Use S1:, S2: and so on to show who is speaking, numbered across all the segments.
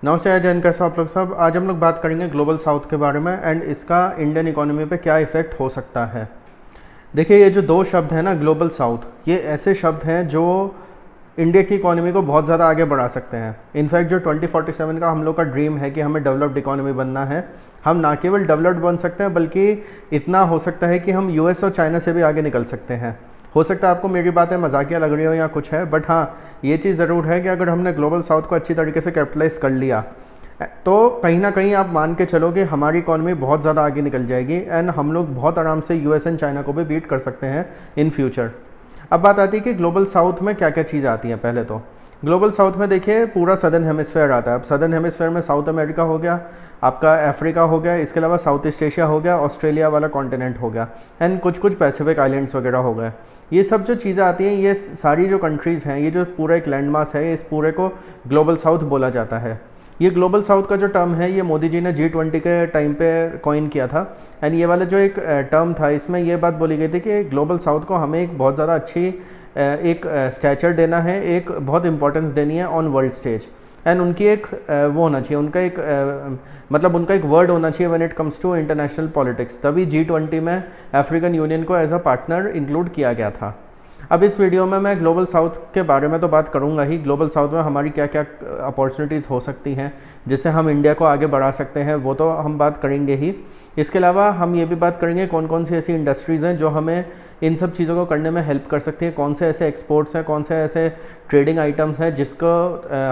S1: नमस्ते जैन, कैसे आप लोग सब। आज हम लोग बात करेंगे ग्लोबल साउथ के बारे में एंड इसका इंडियन इकोनॉमी पे क्या इफेक्ट हो सकता है। देखिए, ये जो दो शब्द हैं ना, ग्लोबल साउथ, ये ऐसे शब्द हैं जो इंडिया की इकोनॉमी को बहुत ज़्यादा आगे बढ़ा सकते हैं। इनफैक्ट जो 2047 का हम लोग का ड्रीम है कि हमें डेवलप्ड इकोनॉमी बनना है, हम ना केवल डेवलप्ड बन सकते हैं बल्कि इतना हो सकता है कि हम यूएस और चाइना से भी आगे निकल सकते हैं। हो सकता है आपको मेरी बातें मजाकिया लग रही हो या कुछ है, बट हाँ, ये चीज़ ज़रूर है कि अगर हमने ग्लोबल साउथ को अच्छी तरीके से कैपिटलाइज कर लिया तो कहीं ना कहीं आप मान के चलो कि हमारी इकॉनमी बहुत ज़्यादा आगे निकल जाएगी एंड हम लोग बहुत आराम से यूएस एंड चाइना को भी बीट कर सकते हैं इन फ्यूचर। अब बात आती है कि ग्लोबल साउथ में क्या क्या चीज़ आती हैं। पहले तो ग्लोबल साउथ में देखिए पूरा सदर्न हेमिस्फेयर आता है। अब सदर्न हेमिस्फेयर में साउथ अमेरिका हो गया, आपका अफ्रीका हो गया, इसके अलावा साउथ ईस्ट एशिया हो गया, ऑस्ट्रेलिया वाला कॉन्टिनेंट हो गया एंड कुछ कुछ पैसिफिक आइलैंड्स वगैरह हो गए। ये सब जो चीज़ें आती हैं, ये सारी जो कंट्रीज़ हैं, ये जो पूरा एक लैंड मास है, इस पूरे को ग्लोबल साउथ बोला जाता है। ये ग्लोबल साउथ का जो टर्म है, ये मोदी जी ने G20 के टाइम पे कॉइन किया था एंड ये वाला जो एक टर्म था, इसमें ये बात बोली गई थी कि ग्लोबल साउथ को हमें एक बहुत ज़्यादा अच्छी एक स्टैचर देना है, एक बहुत इंपॉर्टेंस देनी है ऑन वर्ल्ड स्टेज एंड उनकी एक वो होना चाहिए, उनका एक मतलब उनका एक वर्ड होना चाहिए when it comes to international politics. तभी G20 में अफ्रीकन यूनियन को एज अ पार्टनर इंक्लूड किया गया था। अब इस वीडियो में मैं ग्लोबल साउथ के बारे में तो बात करूंगा ही, ग्लोबल साउथ में हमारी क्या क्या अपॉर्चुनिटीज़ हो सकती हैं जिससे हम इंडिया को आगे बढ़ा सकते हैं, वो तो हम बात करेंगे ही। इसके अलावा हम ये भी बात करेंगे कौन कौन सी ऐसी इंडस्ट्रीज़ हैं जो हमें इन सब चीज़ों को करने में हेल्प कर सकती है, कौन से ऐसे एक्सपोर्ट्स हैं, कौन से ऐसे ट्रेडिंग आइटम्स हैं जिसको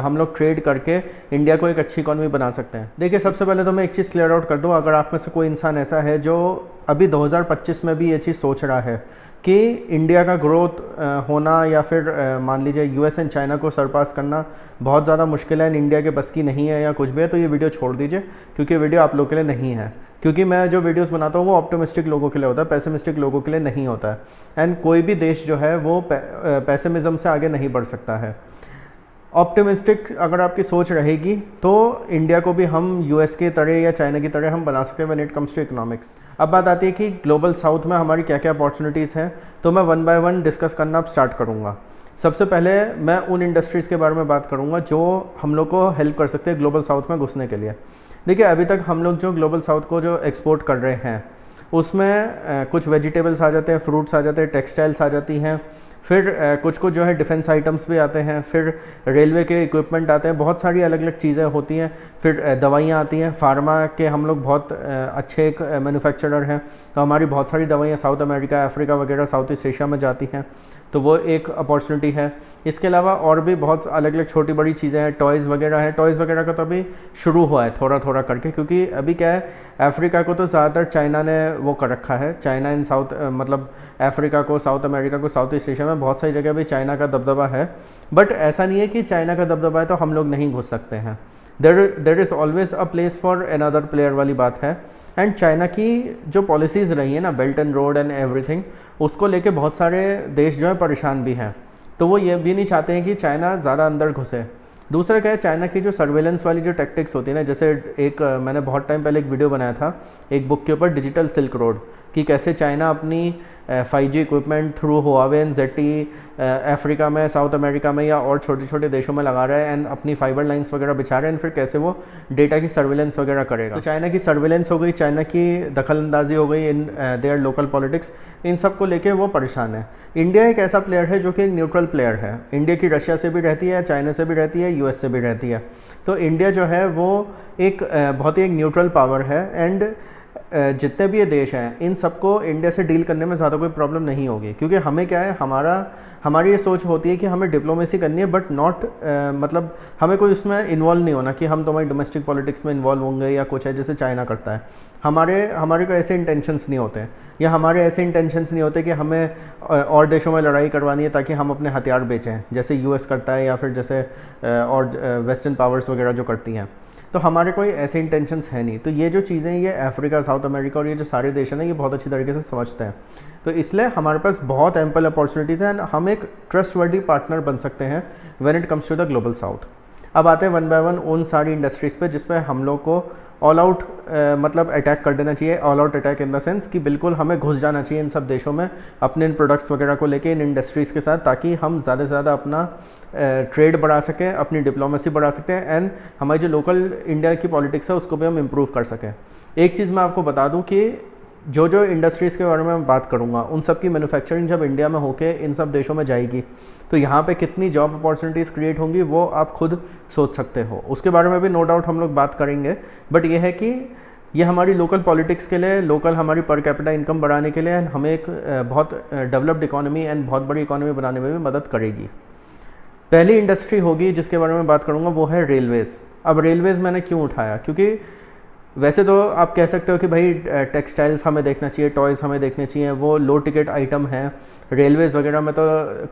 S1: हम लोग ट्रेड करके इंडिया को एक अच्छी इकॉनमी बना सकते हैं। देखिए, सबसे पहले तो मैं एक चीज़ क्लियर आउट कर दूँ, अगर आप में से कोई इंसान ऐसा है जो अभी 2025 में भी ये चीज़ सोच रहा है कि इंडिया का ग्रोथ होना या फिर मान लीजिए यूएस एंड चाइना को सरपास करना बहुत ज़्यादा मुश्किल है, इंडिया के बस की नहीं है या कुछ भी है, तो ये वीडियो छोड़ दीजिए क्योंकि वीडियो आप लोग के लिए नहीं है। क्योंकि मैं जो वीडियोस बनाता हूँ वो ऑप्टिमिस्टिक लोगों के लिए होता है, पेसिमिस्टिक लोगों के लिए नहीं होता है एंड कोई भी देश जो है वो पेसिमिज्म से आगे नहीं बढ़ सकता है। ऑप्टिमिस्टिक अगर आपकी सोच रहेगी तो इंडिया को भी हम यूएस की तरह या चाइना की तरह हम बना सकते हैं when it comes to economics. अब बात आती है कि ग्लोबल साउथ में हमारी क्या क्या अपॉर्चुनिटीज़ हैं, तो मैं वन बाय वन डिस्कस करना स्टार्ट करूँगा। सबसे पहले मैं उन इंडस्ट्रीज़ के बारे में बात करूँगा जो हम लोग को हेल्प कर सकते हैं ग्लोबल साउथ में घुसने के लिए। देखिए, अभी तक हम लोग जो ग्लोबल साउथ को जो एक्सपोर्ट कर रहे हैं उसमें कुछ वेजिटेबल्स आ जाते हैं, फ्रूट्स आ जाते हैं, टेक्सटाइल्स आ जाती हैं, फिर कुछ कुछ जो है डिफेंस आइटम्स भी आते हैं, फिर रेलवे के इक्विपमेंट आते हैं, बहुत सारी अलग अलग चीज़ें होती हैं, फिर दवाइयाँ आती हैं। फार्मा के हम लोग बहुत अच्छे एक मैन्युफैक्चरर हैं, तो हमारी बहुत सारी दवाइयाँ साउथ अमेरिका, अफ्रीका वगैरह, साउथ ईस्ट एशिया में जाती हैं, तो वो एक अपॉर्चुनिटी है। इसके अलावा और भी बहुत अलग अलग छोटी बड़ी चीज़ें हैं, टॉयज़ वगैरह हैं। टॉयज़ वगैरह का तो अभी शुरू हुआ है थोड़ा थोड़ा करके, क्योंकि अभी क्या है, अफ्रीका को तो ज़्यादातर चाइना ने वो कर रखा है, चाइना इन साउथ मतलब अफ्रीका को, साउथ अमेरिका को, साउथ ईस्ट एशिया में बहुत सारी जगह भी चाइना का दबदबा है। बट ऐसा नहीं है कि चाइना का दबदबा है तो हम लोग नहीं घुस सकते हैं। There is always a place for another player वाली बात है। एंड चाइना की जो पॉलिसीज़ रही है ना, belt and road and everything, उसको लेके बहुत सारे देश जो है परेशान भी हैं, तो वो ये भी नहीं चाहते हैं कि चाइना ज़्यादा अंदर घुसे। दूसरा क्या है, चाइना की जो सर्वेलेंस वाली जो टेक्टिक्स होती है ना, जैसे एक मैंने बहुत टाइम पहले एक वीडियो बनाया था एक बुक के ऊपर, डिजिटल सिल्क रोड, कि कैसे चाइना अपनी 5G equipment through Huawei and ZTE Africa में, साउथ अमेरिका में या और छोटे छोटे देशों में लगा रहा है एंड अपनी फाइबर लाइंस वगैरह बिछा रहे हैं, फिर कैसे वो डेटा की सर्वेलेंस वगैरह करेगा। तो चाइना की सर्वेलेंस हो गई, चाइना की दखलंदाजी हो गई इन देयर लोकल पॉलिटिक्स, इन सब को लेके वो परेशान है। इंडिया एक ऐसा प्लेयर है जो कि एक न्यूट्रल प्लेयर है। इंडिया की रशिया से भी रहती है, चाइना से भी रहती है, यूएस से भी रहती है, तो इंडिया जो है वो एक बहुत ही एक न्यूट्रल पावर है एंड जितने भी ये देश हैं इन सबको इंडिया से डील करने में ज़्यादा कोई प्रॉब्लम नहीं होगी, क्योंकि हमें क्या है, हमारी ये सोच होती है कि हमें डिप्लोमेसी करनी है, बट नॉट मतलब हमें कोई उसमें इन्वॉल्व नहीं होना कि हम तुम्हारी डोमेस्टिक पॉलिटिक्स में इन्वॉल्व होंगे या कुछ है जैसे चाइना करता है। हमारे को ऐसे इंटेंशंस नहीं होते, या हमारे ऐसे इंटेंशंस नहीं होते कि हमें और देशों में लड़ाई करवानी है ताकि हम अपने हथियार बेचें, जैसे यूएस करता है या फिर जैसे और वेस्टर्न पावर्स वगैरह जो करती हैं, तो हमारे कोई ऐसे इंटेंशंस है नहीं। तो ये जो चीज़ें ये अफ्रीका, साउथ अमेरिका और ये जो सारे देश हैं ना, ये बहुत अच्छी तरीके से समझते हैं, तो इसलिए हमारे पास बहुत एम्पल अपॉर्चुनिटीज़ हैं, हम एक ट्रस्टवर्दी पार्टनर बन सकते हैं when it comes to the global south. अब आते हैं वन बाय वन उन सारी इंडस्ट्रीज़ पे जिसमें हम लोग को ऑल आउट मतलब अटैक कर देना चाहिए, all out attack in the sense कि बिल्कुल हमें घुस जाना चाहिए इन सब देशों में अपने इन प्रोडक्ट्स वगैरह को लेके, इन इंडस्ट्रीज़ के साथ, ताकि हम ज़्यादा से ज़्यादा अपना ट्रेड बढ़ा सकें, अपनी डिप्लोमेसी बढ़ा सकते हैं, एंड हमारी जो लोकल इंडिया की पॉलिटिक्स है उसको भी हम इम्प्रूव कर सकें। एक चीज़ मैं आपको बता दूं कि जो इंडस्ट्रीज़ के बारे में मैं बात करूंगा उन सब की मैन्युफैक्चरिंग जब इंडिया में होके इन सब देशों में जाएगी तो यहाँ पे कितनी जॉब अपॉर्चुनिटीज़ क्रिएट होंगी वो आप खुद सोच सकते हो। उसके बारे में भी नो डाउट हम लोग बात करेंगे, बट ये है कि ये हमारी लोकल पॉलिटिक्स के लिए, लोकल हमारी पर कैपिटा इनकम बढ़ाने के लिए हमें एक बहुत डेवलप्ड इकोनॉमी एंड बहुत बड़ी इकोनॉमी बनाने में भी मदद करेगी। पहली इंडस्ट्री होगी जिसके बारे में बात करूँगा वो है रेलवेज़। अब रेलवेज़ मैंने क्यों उठाया, क्योंकि वैसे तो आप कह सकते हो कि भाई टेक्सटाइल्स हमें देखना चाहिए, टॉयज़ हमें देखने चाहिए, वो लो टिकट आइटम है, रेलवेज़ वगैरह में तो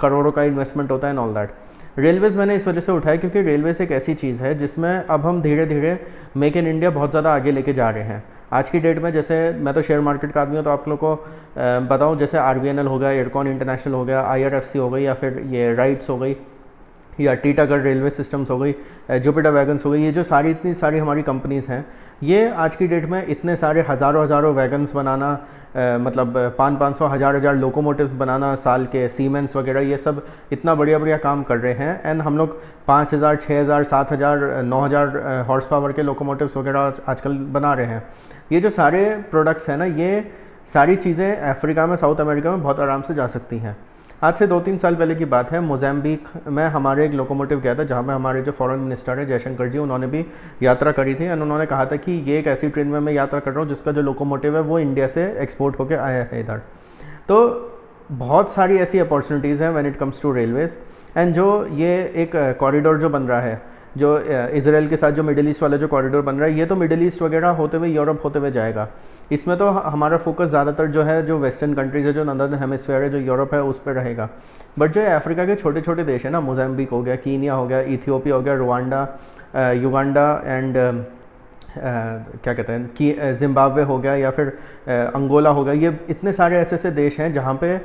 S1: करोड़ों का इन्वेस्टमेंट होता है एंड ऑल दैट। रेलवेज़ मैंने इस वजह से उठाया क्योंकि रेलवेज़ एक ऐसी चीज़ है जिसमें अब हम धीरे धीरे मेक इन इंडिया बहुत ज़्यादा आगे लेके जा रहे हैं। आज की डेट में, जैसे मैं तो शेयर मार्केट का आदमी हूँ तो आप लोग को बताऊँ, जैसे RVNL हो गया, एयरकॉन इंटरनेशनल हो गया, IRFC हो गई, या फिर ये राइट्स हो गई, या टीटागढ़ रेलवे सिस्टम्स हो गई, जुपिटर वैगन्स हो गई, ये जो इतनी सारी हमारी कंपनीज़ हैं, ये आज की डेट में इतने सारे हज़ारों वैगन्स बनाना, मतलब 500 हज़ार लोकोमोटिव्स बनाना साल के, सीमेंस वगैरह, ये सब इतना बढ़िया काम कर रहे हैं। एंड हम लोग 5000, 6000, 7000, 9000 हॉर्स पावर के लोकोमोटिव्स वगैरह आजकल बना रहे हैं। ये जो सारे प्रोडक्ट्स हैं ना, ये सारी चीज़ें अफ्रीका में, साउथ अमेरिका में बहुत आराम से जा सकती हैं। आज से 2-3 साल पहले की बात है, मोज़ाम्बिक में हमारे एक लोकोमोटिव गया था जहाँ में हमारे जो फॉरेन मिनिस्टर है जयशंकर जी, उन्होंने भी यात्रा करी थी एंड उन्होंने कहा था कि ये एक ऐसी ट्रेन में मैं यात्रा कर रहा हूँ जिसका जो लोकोमोटिव है वो इंडिया से एक्सपोर्ट होकर आया है इधर। तो बहुत सारी ऐसी अपॉर्चुनिटीज़ हैं when it comes to railways. And जो ये एक कॉरिडोर जो बन रहा है, जो इसराइल के साथ जो मिडिल ईस्ट वाला जो कॉरिडोर बन रहा है, ये तो मिडिल ईस्ट वगैरह होते हुए यूरोप होते हुए जाएगा। इसमें तो हमारा फोकस ज़्यादातर जो है, जो वेस्टर्न कंट्रीज़ है, जो नॉर्दर्न हेमिस्फीयर है, जो यूरोप है, उस पर रहेगा। बट जो अफ्रीका के छोटे छोटे देश है ना, मोज़ाम्बिक हो गया, कीनिया हो गया, इथियोपिया हो गया, रुवांडा, युगांडा एंड क्या कहते हैं कि जिम्बाब्वे हो गया, या फिर अंगोला हो गया, ये इतने सारे ऐसे देश हैं जहाँ पे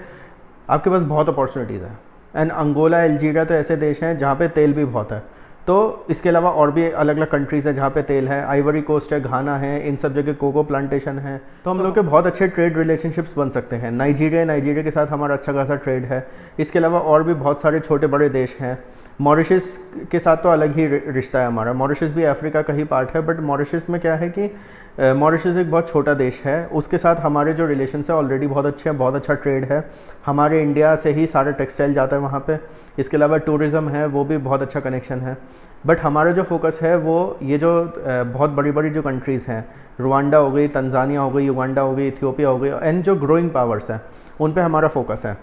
S1: आपके पास बहुत अपॉर्चुनिटीज़ हैं। एंड अंगोला, अल्जीरिया तो ऐसे देश हैं जहाँ पे तेल भी बहुत है। तो इसके अलावा और भी अलग अलग कंट्रीज़ हैं जहाँ पे तेल है, आइवरी कोस्ट है, घाना है, इन सब जगह कोको प्लांटेशन है। तो हम लोग के बहुत अच्छे ट्रेड रिलेशनशिप्स बन सकते हैं। नाइजीरिया के साथ हमारा अच्छा खासा ट्रेड है। इसके अलावा और भी बहुत सारे छोटे बड़े देश हैं। मॉरिशस के साथ तो अलग ही रिश्ता है हमारा। मॉरिशस भी अफ्रीका का ही पार्ट है, बट मॉरिशस में क्या है कि मॉरिशस एक बहुत छोटा देश है, उसके साथ हमारे जो रिलेशन है ऑलरेडी बहुत अच्छे हैं, बहुत अच्छा ट्रेड है। हमारे इंडिया से ही सारा टेक्सटाइल जाता है वहाँ पे। इसके अलावा टूरिज़्म है, वो भी बहुत अच्छा कनेक्शन है। बट हमारा जो फोकस है वो ये जो बहुत बड़ी बड़ी जो कंट्रीज़ हैं, रुवांडा हो गई, तंजानिया हो गई, युगांडा हो गई, इथियोपिया हो गई, एंड जो ग्रोइंग पावर्स हैं उन पे हमारा फोकस है।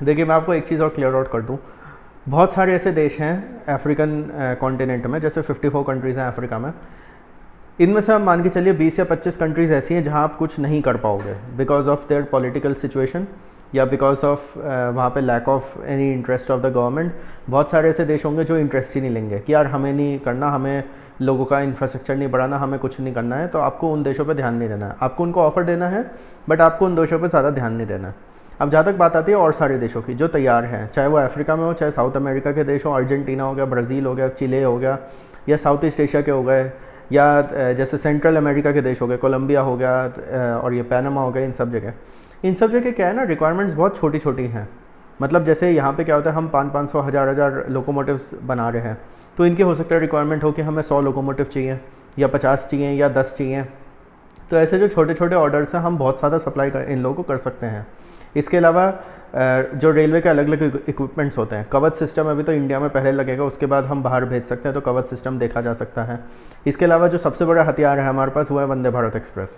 S1: देखिए, मैं आपको एक चीज़ और क्लियर आउट कर दूँ, बहुत सारे ऐसे देश हैं अफ्रीकन कॉन्टिनेंट में, जैसे 54 कंट्रीज़ हैं अफ्रीका में। इनमें से आप मान के चलिए 20 या 25 कंट्रीज़ ऐसी हैं जहां आप कुछ नहीं कर पाओगे because of their political situation, या बिकॉज ऑफ वहाँ पे lack of any interest of the government. बहुत सारे ऐसे देश होंगे जो इंटरेस्ट ही नहीं लेंगे कि यार हमें नहीं करना, हमें लोगों का इंफ्रास्ट्रक्चर नहीं बढ़ाना, हमें कुछ नहीं करना है। तो आपको उन देशों पर ध्यान नहीं देना है, आपको उनको ऑफर देना है, बट आपको उन देशों पर ज़्यादा ध्यान नहीं देना है। अब जहाँ तक बात आती है और सारे देशों की जो तैयार हैं, चाहे वो अफ्रीका में हो, चाहे साउथ अमेरिका के देश हो, अर्जेंटीना हो गया, ब्राज़ील हो गया, चिले हो गया, या साउथ ईस्ट एशिया के हो गए, या जैसे सेंट्रल अमेरिका के देश हो गए, कोलंबिया हो गया, और ये पैनामा हो गया, इन सब जगह क्या है ना, रिक्वायरमेंट्स बहुत छोटी छोटी हैं। मतलब जैसे यहाँ पे क्या होता है, हम 500 हज़ार लोकोमोटिव्स बना रहे हैं, तो इनके हो सकता है रिक्वायरमेंट हो कि हमें 100 लोकोमोटिव चाहिए, या 50 चाहिए, या 10 चाहिए। तो ऐसे जो छोटे छोटे ऑर्डर्स हैं हम बहुत ज़्यादा सप्लाई इन लोगों को कर सकते हैं। इसके अलावा जो रेलवे के अलग अलग इक्विपमेंट्स होते हैं, कवच सिस्टम अभी तो इंडिया में पहले लगेगा, उसके बाद हम बाहर भेज सकते हैं, तो कवच सिस्टम देखा जा सकता है। इसके अलावा जो सबसे बड़ा हथियार है हमारे पास वो है वंदे भारत एक्सप्रेस।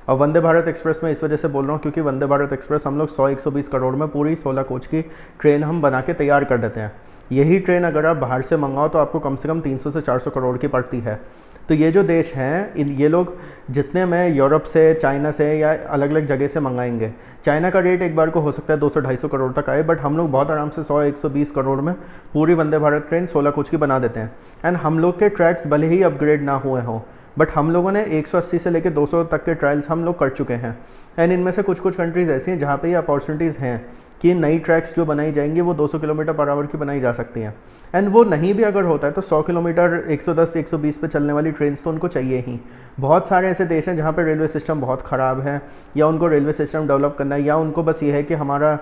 S1: और वंदे भारत एक्सप्रेस में इस वजह से बोल रहा हूँ क्योंकि वंदे भारत एक्सप्रेस हम लोग 100-120 करोड़ में पूरी 16 कोच की ट्रेन हम बना के तैयार कर देते हैं। यही ट्रेन अगर आप बाहर से मंगाओ तो आपको कम से कम 300 से 400 करोड़ की पड़ती है। तो ये जो देश हैं, ये लोग जितने में यूरोप से, चाइना से, या अलग अलग जगह से मंगाएंगे, चाइना का रेट एक बार को हो सकता है 200-250 करोड़ तक आए, बट हम लोग बहुत आराम से 100-120 करोड़ में पूरी वंदे भारत ट्रेन 16 कोच की बना देते हैं। एंड हम लोग के ट्रैक्स भले ही अपग्रेड ना हुए हों, बट हम लोगों ने 180 से लेकर 200 तक के ट्रायल्स हम लोग कर चुके हैं। एंड इनमें से कुछ कुछ कंट्रीज़ ऐसी हैं जहाँ पे ये अपॉर्चुनिटीज़ हैं कि नई ट्रैक्स जो बनाई जाएंगी वो 200 किलोमीटर पर आवर की बनाई जा सकती हैं। एंड वो नहीं भी अगर होता है तो 100 किलोमीटर 110 120 पे चलने वाली ट्रेन तो उनको चाहिए ही। बहुत सारे ऐसे देश हैं जहाँ पे रेलवे सिस्टम बहुत ख़राब है, या उनको रेलवे सिस्टम डेवलप करना है, या उनको बस ये है कि हमारा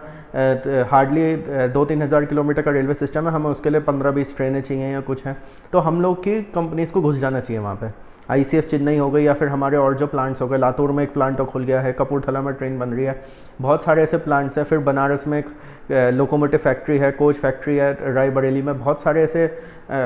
S1: हार्डली 2-3 हज़ार किलोमीटर का रेलवे सिस्टम है, हमें उसके लिए 15-20 ट्रेनें चाहिए या कुछ है। तो हम लोग की कंपनीज़ को घुस जाना चाहिए वहाँ पे। ICF चेन्नई हो गई, या फिर हमारे और जो प्लांट्स हो गए, लातूर में एक प्लांट खुल गया है, कपूरथला में ट्रेन बन रही है, बहुत सारे ऐसे प्लांट्स हैं। फिर बनारस में एक लोकोमोटिव फैक्ट्री है, कोच फैक्ट्री है, रायबरेली में बहुत सारे ऐसे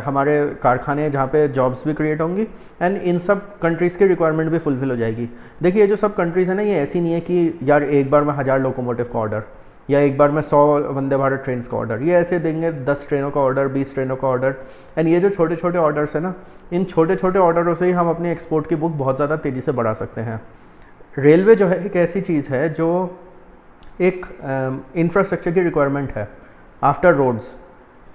S1: हमारे कारखाने हैं जहाँ पे जॉब्स भी क्रिएट होंगी। एंड इन सब कंट्रीज़ की रिक्वायरमेंट भी फुलफिल हो जाएगी। देखिए ये जो सब कंट्रीज़ हैं ना, ये ऐसी नहीं है कि यार एक बार में 1000 लोकोमोटिव का ऑर्डर या एक बार में 100 वंदे भारत ट्रेन का ऑर्डर, ये ऐसे देंगे 10 ट्रेनों का ऑर्डर, 20 ट्रेनों का ऑर्डर। एंड ये जो छोटे छोटे ऑर्डर्स हैं ना, इन छोटे छोटे ऑर्डरों से ही हम अपनी एक्सपोर्ट की बुक बहुत ज़्यादा तेज़ी से बढ़ा सकते हैं। रेलवे जो है एक ऐसी चीज़ है जो एक इंफ्रास्ट्रक्चर की रिक्वायरमेंट है आफ्टर रोड्स।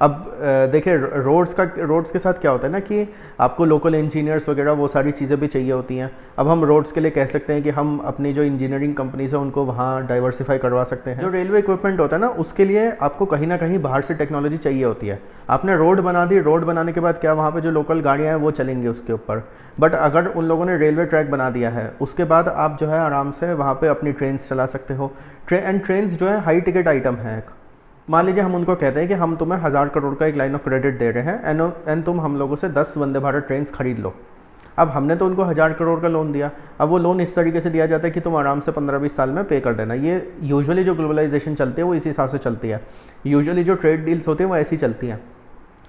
S1: अब देखिए रोड्स के साथ क्या होता है ना कि आपको लोकल इंजीनियर्स वगैरह वो सारी चीज़ें भी चाहिए होती हैं। अब हम रोड्स के लिए कह सकते हैं कि हम अपनी जो इंजीनियरिंग कंपनीज है उनको वहाँ डाइवर्सिफाई करवा सकते हैं। जो रेलवे इक्विपमेंट होता है ना, उसके लिए आपको कहीं ना कहीं बाहर से टेक्नोलॉजी चाहिए होती है। आपने रोड बना दी, रोड बनाने के बाद क्या वहाँ पर जो लोकल गाड़ियाँ हैं वो चलेंगी उसके ऊपर। बट अगर उन लोगों ने रेलवे ट्रैक बना दिया है, उसके बाद आप जो है आराम से वहाँ पर अपनी ट्रेन्स चला सकते हो। ट्रेन्स जो है हाई टिकट आइटम है। मान लीजिए हम उनको कहते हैं कि हम तुम्हें 1000 करोड़ का एक लाइन ऑफ क्रेडिट दे रहे हैं एंड तुम हम लोगों से 10 वंदे भारत ट्रेन खरीद लो। अब हमने तो उनको 1000 करोड़ का लोन दिया। अब वो लोन इस तरीके से दिया जाता है कि तुम आराम से 15-20 साल में पे कर देना। ये यूजुअली जो ग्लोबलाइजेशन चलती है वो इसी हिसाब से चलती है। यूजुअली जो ट्रेड डील्स होती हैं वो ऐसी चलती हैं।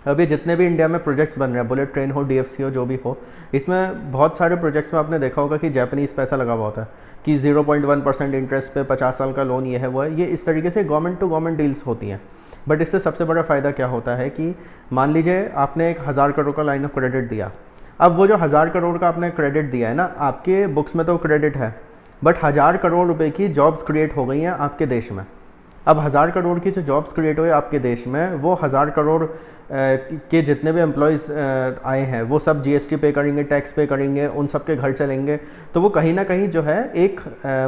S1: अभी जितने भी इंडिया में प्रोजेक्ट्स बन रहे हैं, बुलेट ट्रेन हो, DFC हो, जो भी हो, इसमें बहुत सारे प्रोजेक्ट्स में आपने देखा होगा कि जापानीज़ पैसा लगा हुआ होता है कि 0.1% इंटरेस्ट पे 50 साल का लोन ये है वो है। ये इस तरीके से गवर्नमेंट टू गवर्नमेंट डील्स होती हैं। बट इससे सबसे बड़ा फ़ायदा क्या होता है कि मान लीजिए आपने एक 1000 करोड़ का लाइन ऑफ क्रेडिट दिया। अब वो जो 1000 करोड़ का आपने क्रेडिट दिया है ना, आपके बुक्स में तो क्रेडिट है, बट 1000 करोड़ रुपए की जॉब्स क्रिएट हो गई हैं आपके देश में। अब 1000 करोड़ की जो जॉब्स क्रिएट हुए आपके देश में, वो 1000 करोड़ के जितने भी एम्प्लॉयज़ आए हैं वो सब GST पे करेंगे, टैक्स पे करेंगे, उन सब के घर चलेंगे। तो वो कहीं ना कहीं जो है एक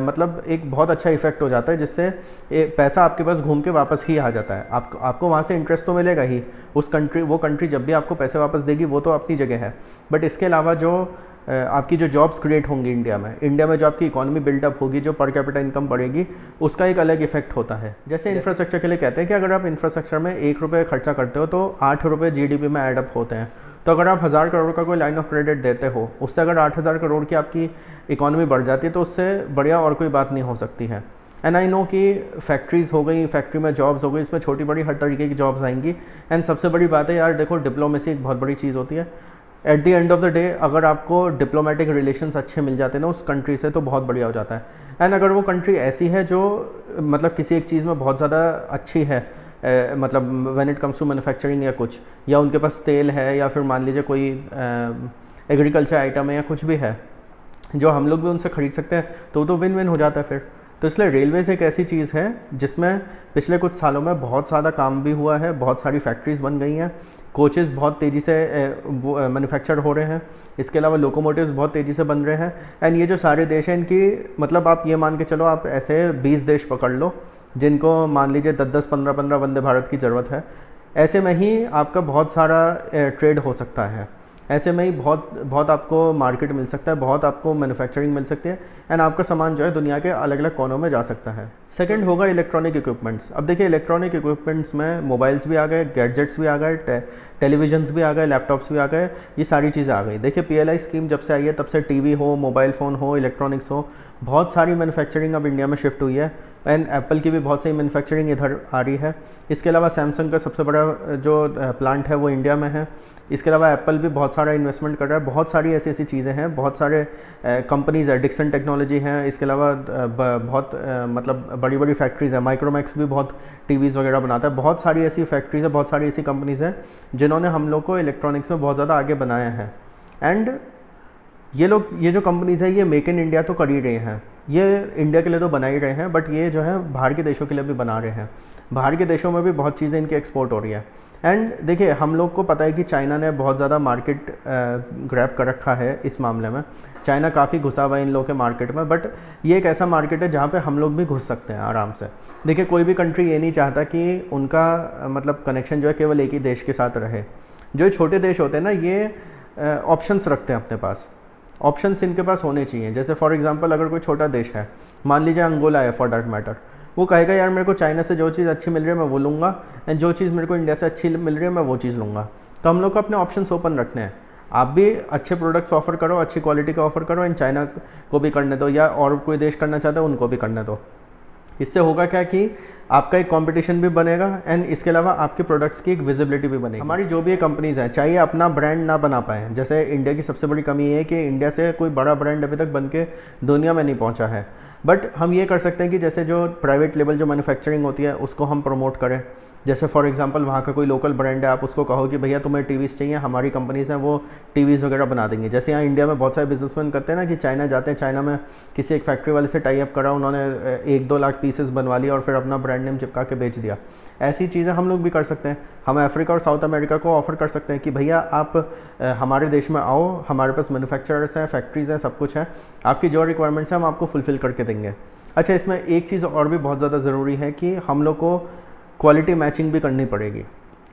S1: मतलब एक बहुत अच्छा इफेक्ट हो जाता है, जिससे पैसा आपके पास घूम के वापस ही आ जाता है। आपको वहाँ से इंटरेस्ट तो मिलेगा ही। वो कंट्री जब भी आपको पैसे वापस देगी वो तो अपनी जगह है, बट इसके अलावा जो आपकी जो जॉब्स क्रिएट होंगी इंडिया में जो आपकी इकोनॉमी बिल्डअप होगी, जो पर कैपिटा इनकम बढ़ेगी, उसका एक अलग इफेक्ट होता है। जैसे इंफ्रास्ट्रक्चर के लिए कहते हैं कि अगर आप इंफ्रास्ट्रक्चर में 1 रुपये खर्चा करते हो तो 8 रुपये GDP में एडअप होते हैं। तो अगर आप 1000 करोड़ का कोई लाइन ऑफ क्रेडिट देते हो, उससे अगर 8000 करोड़ की आपकी इकोनॉमी बढ़ जाती है तो उससे बढ़िया और कोई बात नहीं हो सकती है। एंड आई नो कि फैक्ट्रीज़ हो गई, फैक्ट्री में जॉब्स हो गई, इसमें छोटी बड़ी हर तरीके की जॉब्स आएंगी। एंड सबसे बड़ी बात है यार, देखो डिप्लोमेसी एक बहुत बड़ी चीज़ होती है। At the end of the day अगर आपको डिप्लोमेटिक रिलेशंस अच्छे मिल जाते हैं ना उस कंट्री से, तो बहुत बढ़िया हो जाता है। एंड अगर वो कंट्री ऐसी है जो मतलब किसी एक चीज़ में बहुत ज़्यादा अच्छी है, मतलब when it comes to manufacturing या कुछ, या उनके पास तेल है, या फिर मान लीजिए कोई एग्रीकल्चर आइटम है या कुछ भी है जो हम लोग भी उनसे ख़रीद सकते हैं, तो विन विन हो जाता है फिर। तो इसलिए रेलवेज़ एक ऐसी चीज़ है जिसमें पिछले कुछ सालों में बहुत ज़्यादा काम भी हुआ है, बहुत सारी फैक्ट्रीज़ बन गई हैं, कोचेस बहुत तेज़ी से मैन्युफैक्चर हो रहे हैं, इसके अलावा लोकोमोटिव्स बहुत तेज़ी से बन रहे हैं। एंड ये जो सारे देश हैं इनकी मतलब आप ये मान के चलो, आप ऐसे 20 देश पकड़ लो जिनको मान लीजिए 10-10, 15-15 वंदे भारत की ज़रूरत है। ऐसे में ही आपका बहुत सारा ट्रेड हो सकता है, ऐसे में ही बहुत आपको मार्केट मिल सकता है, बहुत आपको मैन्युफैक्चरिंग मिल सकती है, एंड आपका सामान जो है दुनिया के अलग अलग कोनों में जा सकता है। सेकंड होगा इलेक्ट्रॉनिक इक्विपमेंट्स। अब देखिए इलेक्ट्रॉनिक इक्विपमेंट्स में मोबाइल्स भी आ गए, गैजेट्स भी आ गए, टेलीविजन्स भी आ गए, लैपटॉप्स भी आ गए, ये सारी चीज़ें आ गई। देखिए PLI स्कीम जब से आई है तब से टीवी हो, मोबाइल फ़ोन हो, इलेक्ट्रॉनिक्स हो, बहुत सारी मैन्युफैक्चरिंग अब इंडिया में शिफ्ट हुई है। एंड एप्पल की भी बहुत सारी मैन्युफैक्चरिंग इधर आ रही है। इसके अलावा सैमसंग का सबसे बड़ा जो प्लांट है वो इंडिया में है। इसके अलावा एप्पल भी बहुत सारा इन्वेस्टमेंट कर रहा है। बहुत सारी ऐसी ऐसी चीज़ें हैं, बहुत सारे कंपनीज़ है, डिक्सन टेक्नोलॉजी हैं। इसके अलावा बहुत मतलब बड़ी बड़ी फैक्ट्रीज़ है, माइक्रोमैक्स भी बहुत टीवीज़ वगैरह बनाता है। बहुत सारी ऐसी फैक्ट्रीज़ है, बहुत सारी ऐसी कंपनीज़ हैं जिन्होंने हम लोग को इलेक्ट्रॉनिक्स में बहुत ज़्यादा आगे बनाया है। एंड ये जो कंपनीज़ है ये मेक इन इंडिया तो कर ही रहे हैं, ये इंडिया के लिए तो बना ही रहे हैं, बट ये जो है बाहर के देशों के लिए भी बना रहे हैं। बाहर के देशों में भी बहुत चीज़ें इनकी एक्सपोर्ट हो रही है। एंड देखिए हम लोग को पता है कि चाइना ने बहुत ज़्यादा मार्केट ग्रैब कर रखा है इस मामले में। चाइना काफ़ी घुसा हुआ है इन लोगों के मार्केट में, बट ये एक ऐसा मार्केट है जहाँ पे हम लोग भी घुस सकते हैं आराम से। देखिए कोई भी कंट्री ये नहीं चाहता कि उनका मतलब कनेक्शन जो है केवल एक ही देश के साथ रहे। जो छोटे देश होते हैं ना, ये ऑप्शंस रखते हैं अपने पास, ऑप्शंस इनके पास होने चाहिए। जैसे फॉर एग्जांपल अगर कोई छोटा देश है, मान लीजिए अंगोला है फॉर दैट मैटर, वो कहेगा यार मेरे को चाइना से जो चीज़ अच्छी मिल रही है मैं वो लूँगा, एंड जो चीज़ मेरे को इंडिया से अच्छी मिल रही है मैं वो चीज़ लूँगा। तो हम लोग को अपने ऑप्शंस ओपन रखने हैं। आप भी अच्छे प्रोडक्ट्स ऑफर करो, अच्छी क्वालिटी का ऑफर करो, एंड चाइना को भी करने दो, या और कोई देश करना चाहता है उनको भी करने दो। इससे होगा क्या कि आपका एक कंपटीशन भी बनेगा, एंड इसके अलावा आपके प्रोडक्ट्स की एक विजिबिलिटी भी बनेगी। हमारी जो भी कंपनीज़ हैं चाहे अपना ब्रांड ना बना पाए, जैसे इंडिया की सबसे बड़ी कमी ये है कि इंडिया से कोई बड़ा ब्रांड अभी तक बन के दुनिया में नहीं पहुंचा है। बट हम ये कर सकते हैं कि जैसे जो प्राइवेट लेवल जो मैन्युफैक्चरिंग होती है उसको हम प्रमोट करें। जैसे फॉर एग्जांपल वहाँ का कोई लोकल ब्रांड है, आप उसको कहो कि भैया तुम्हें टीवीज़ चाहिए, हमारी कंपनीज़ हैं वो टीवीज़ वगैरह बना देंगे। जैसे यहाँ इंडिया में बहुत सारे बिजनेसमैन करते हैं ना कि चाइना जाते हैं, चाइना में किसी एक फैक्ट्री वाले से टाई अप करा, उन्होंने 1-2 लाख पीसेस बनवा लिया और फिर अपना ब्रांड नेम चिपका के बेच दिया। ऐसी चीज़ें हम लोग भी कर सकते हैं। हम अफ्रीका और साउथ अमेरिका को ऑफर कर सकते हैं कि भैया आप हमारे देश में आओ, हमारे पास मैन्युफैक्चरर्स हैं, फैक्ट्रीज़ हैं, सब कुछ है, आपकी जो रिक्वायरमेंट्स हैं हम आपको फुलफ़िल करके देंगे। अच्छा, इसमें एक चीज़ और भी बहुत ज़्यादा ज़रूरी है कि हम लोग को क्वालिटी मैचिंग भी करनी पड़ेगी।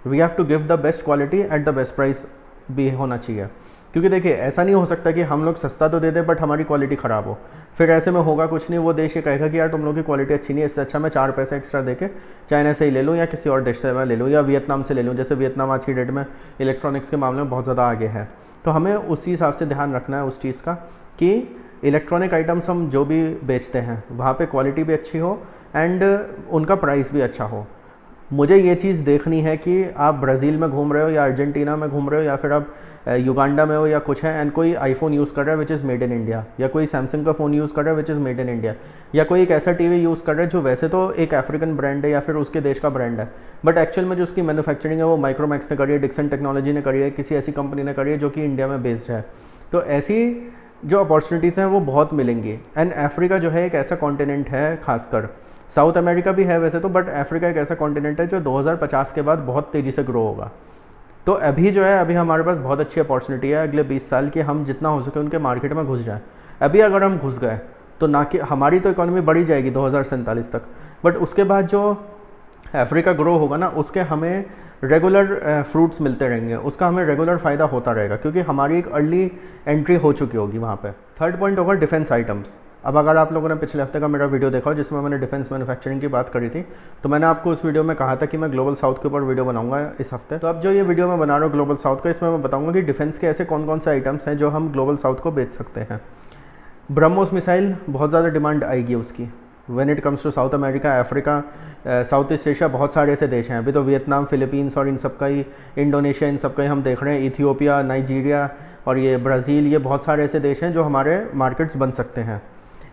S1: We have to give the best quality at the best price भी होना चाहिए। क्योंकि देखिए ऐसा नहीं हो सकता कि हम लोग सस्ता तो दे दें बट हमारी क्वालिटी ख़राब हो, फिर ऐसे में होगा कुछ नहीं। वो देश ये कहेगा कि यार तुम लोग की क्वालिटी अच्छी नहीं है, इससे अच्छा मैं 4 पैसे एक्स्ट्रा देके चाइना से ही ले लूँ या किसी और देश से मैं ले लूँ या वियतनाम से ले लूँ। जैसे वियतनाम आज की डेट में इलेक्ट्रॉनिक्स के मामले में बहुत ज़्यादा आगे है। तो हमें उसी हिसाब से ध्यान रखना है उस चीज़ का कि इलेक्ट्रॉनिक आइटम्स हम जो भी बेचते हैं वहाँ पे क्वालिटी भी अच्छी हो एंड उनका प्राइस भी अच्छा हो। मुझे ये चीज़ देखनी है कि आप ब्राज़ील में घूम रहे हो या अर्जेंटीना में घूम रहे हो या फिर आप युगांडा में हो या कुछ है, एंड कोई आईफोन यूज़ कर रहा है which is made in India, या कोई सैमसंग का फ़ोन यूज़ कर रहा है which is made in India, या कोई एक ऐसा टीवी यूज़ कर रहा है जो वैसे तो एक अफ्रीकन ब्रांड है या फिर उसके देश का ब्रांड है, बट एक्चुअल में जो उसकी मैन्युफैक्चरिंग है वो माइक्रोमैक्स ने करी है, डिक्सन टेक्नोलॉजी ने करी है, किसी ऐसी कंपनी ने करी है जो कि इंडिया में बेस्ड है। तो ऐसी जो अपॉर्चुनिटीज़ हैं वो बहुत मिलेंगी। एंड अफ्रीका जो है एक ऐसा कॉन्टिनेंट है, खासकर साउथ अमेरिका भी है वैसे तो, बट अफ्रीका एक ऐसा कॉन्टिनेंट है जो 2050 के बाद बहुत तेज़ी से ग्रो होगा। तो अभी जो है, अभी हमारे पास बहुत अच्छी अपॉर्चुनिटी है अगले 20 साल की, हम जितना हो सके उनके मार्केट में घुस जाएं। अभी अगर हम घुस गए तो ना कि हमारी तो इकोनॉमी बढ़ी जाएगी 2047 तक, बट उसके बाद जो अफ्रीका ग्रो होगा ना उसके हमें रेगुलर फ्रूट्स मिलते रहेंगे, उसका हमें रेगुलर फ़ायदा होता रहेगा क्योंकि हमारी एक अर्ली एंट्री हो चुकी होगी वहाँ पे। थर्ड पॉइंट होगा डिफेंस आइटम्स। अब अगर आप लोगों ने पिछले हफ्ते का मेरा वीडियो देखा हो जिसमें मैंने डिफेंस मैन्युफैक्चरिंग की बात करी थी, तो मैंने आपको उस वीडियो में कहा था कि मैं ग्लोबल साउथ के ऊपर वीडियो बनाऊंगा इस हफ्ते। तो अब जो ये वीडियो मैं बना रहा हूँ ग्लोबल साउथ का, इसमें मैं बताऊंगा कि डिफेंस के ऐसे कौन कौन से आइटम्स हैं जो हम ग्लोबल साउथ को बेच सकते हैं। ब्रह्मोस मिसाइल बहुत ज़्यादा डिमांड आएगी उसकी when it comes to South America, Africa, South East Asia, बहुत सारे ऐसे देश हैं। अभी तो वियतनाम, फिलीपींस और इन सब का ही, इंडोनेशिया, इन सब का ही हम देख रहे हैं, इथियोपिया, नाइजीरिया और ये ब्राज़ील, ये बहुत सारे ऐसे देश हैं जो हमारे मार्केट्स बन सकते हैं।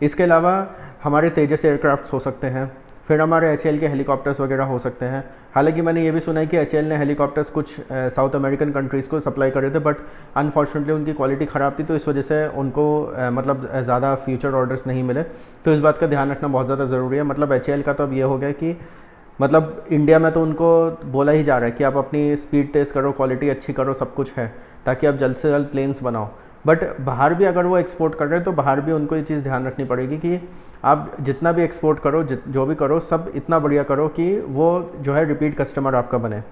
S1: इसके अलावा हमारे तेजस एयरक्राफ्ट्स हो सकते हैं, फिर हमारे HAL के हेलीकॉप्टर्स वगैरह हो सकते हैं। हालांकि मैंने ये भी सुना है कि HAL ने हेलीकॉप्टर्स कुछ साउथ अमेरिकन कंट्रीज़ को सप्लाई करे थे, बट अनफॉर्चुनेटली उनकी क्वालिटी ख़राब थी, तो इस वजह से उनको मतलब ज़्यादा फ्यूचर ऑर्डर्स नहीं मिले। तो इस बात का ध्यान रखना बहुत ज़्यादा ज़रूरी है। मतलब HAL का तो अब ये हो गया कि मतलब इंडिया में तो उनको बोला ही जा रहा है कि आप अपनी स्पीड टेस्ट करो, क्वालिटी अच्छी करो, सब कुछ है ताकि आप जल्द से जल्द प्लेन्स बनाओ। बट बाहर भी अगर वो एक्सपोर्ट कर रहे हैं तो बाहर भी उनको ये चीज़ ध्यान रखनी पड़ेगी कि आप जितना भी एक्सपोर्ट करो, जो भी करो, सब इतना बढ़िया करो कि वो जो है रिपीट कस्टमर आपका बने।